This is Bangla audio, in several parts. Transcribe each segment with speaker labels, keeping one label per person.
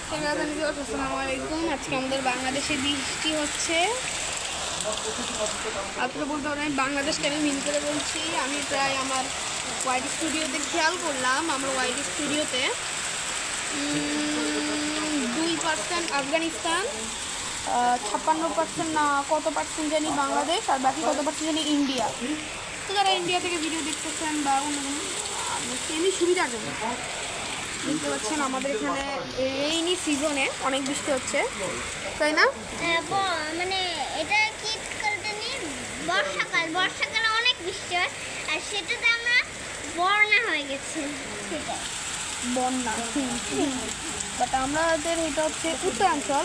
Speaker 1: আসসালামু আলাইকুম। আজকে আমাদের বাংলাদেশে বৃষ্টি হচ্ছে। আপনারা বলতে পারেন বাংলাদেশকে আমি মিন করে বলছি। আমি প্রায় আমার ওয়াইডি স্টুডিওতে খেয়াল করলাম, আমার ওয়াইডি স্টুডিওতে 2% আফগানিস্তান, 56% না কত পার্সেন্ট জানি বাংলাদেশ, আর বাকি কত পার্সেন্ট জানি ইন্ডিয়া। তো যারা ইন্ডিয়া থেকে ভিডিও দেখতেছেন বা অন্য কোনো সুবিধার জন্য দেখতে পাচ্ছেন আমাদের এখানে রেইনি সিজনে অনেক বৃষ্টি হচ্ছে, তাই না?
Speaker 2: মানে এটা শীতকালটা নিয়ে বর্ষাকালে অনেক বৃষ্টি হয়, আর সেটাতে আমরা বন্যা হয়ে গেছে। সেটাই
Speaker 1: বন্যা। বাট আমাদের এটা হচ্ছে উত্তরাঞ্চল,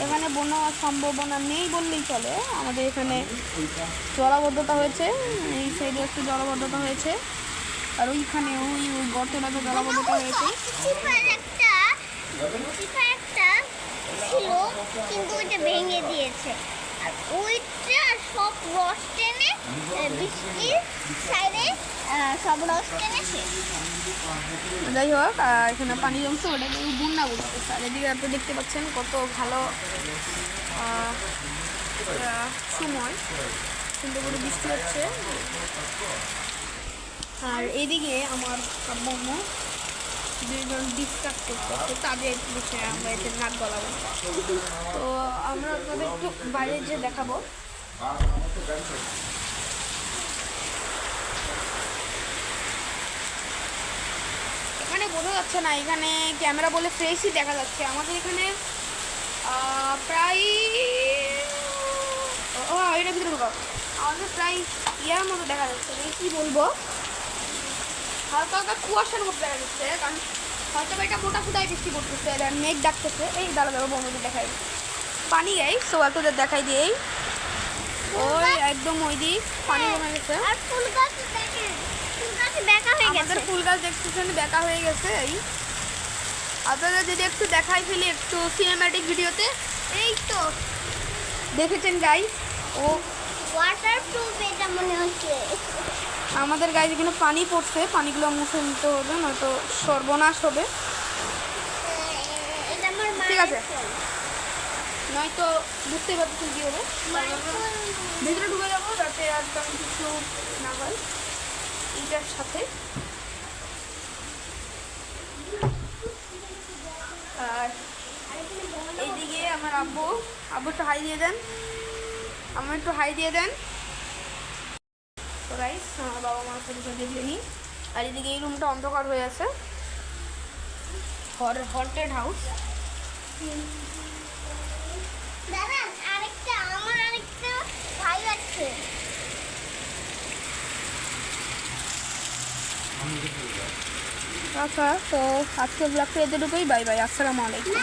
Speaker 1: এখানে বন্যা হওয়ার সম্ভাবনা নেই বললেই চলে। আমাদের এখানে জলাবদ্ধতা হয়েছে, এই সাইডে একটু জলাবদ্ধতা হয়েছে, আর ওইখানে ওই গর্তটাতে জলাবদ্ধতা হয়েছে।
Speaker 2: একটা ছিল কিন্তু ওইটা ভেঙে দিয়েছে, আর ওইটা সব রস টেনে বৃষ্টির সাইডে সব রস টেনে শেষ।
Speaker 1: যাই হোক, এখানে পানি জমছে, ওটাকে বন্যা বলতেছে। আর এদিকে আপনি দেখতে পাচ্ছেন কত ভালো সময়, সুন্দর করে বৃষ্টি হচ্ছে। আর এদিকে আমার আম্মু দুইজন ডিসকাস করতেছে তাদের বিষয়ে, আমরা এতে নাক গলাবো। তো আমরা আপনাদের একটু বাইরে যে দেখাবো। এখানে বোঝা যাচ্ছে না, এখানে ক্যামেরা বলে ফ্রেশই দেখা যাচ্ছে। আমাদের এখানে প্রায় এটা ভিতরে ঢোকাও, আমাদের প্রায় ইয়ার মতো দেখা যাচ্ছে। কি বলবো, হালকা হালকা কুয়াশার মতো দেখা যাচ্ছে, কারণ হয়তো এটা মোটা ফুটাই বৃষ্টি পড়তেছে, মেঘ ডাকতেছে। এই দাঁড়া বন্ধুদের দেখাই পানি গাই, সো তোদের দেখাই দিই। ওই একদম ওই দিক পানি জমে গেছে,
Speaker 2: আর ফুল গাছ বেঁকা হয়ে গেছে।
Speaker 1: ফুল গাছ দেখতেছেন বেঁকা হয়ে গেছে। এই আপনারা যদি একটু দেখাই ফেলি একটু সিনেম্যাটিক ভিডিওতে, এই তো দেখেছেন গাইস, ও
Speaker 2: ওয়াটারপ্রুফ এটা মনে হচ্ছে।
Speaker 1: আমাদের গায়ে যেখানে পানি পড়ছে, পানিগুলো মুছে নিতে হবে, নয়তো সর্বনাশ হবে। ঠিক আছে, নয়তো বুঝতেই পারছি কি হবে। ভেতরে ঢুকে যাবো যাতে আর তেমন কিছু না হয় এইটার সাথে। আর এইদিকে আমার আব্বু একটু হাই দিয়ে দেন, আমার একটু হাই দিয়ে দেন। তো গাইস, আমার বাবা মার সাথে দেখে নিই। আর এদিকে এই রুমটা অন্ধকার হয়ে আছে, হন্টেড হাউস।
Speaker 2: আমার আরেকটা ভাই আছে।
Speaker 1: আচ্ছা, তো আজকের ব্লগটা এতটুকুই। বাই বাই, আসসালামু আলাইকুম।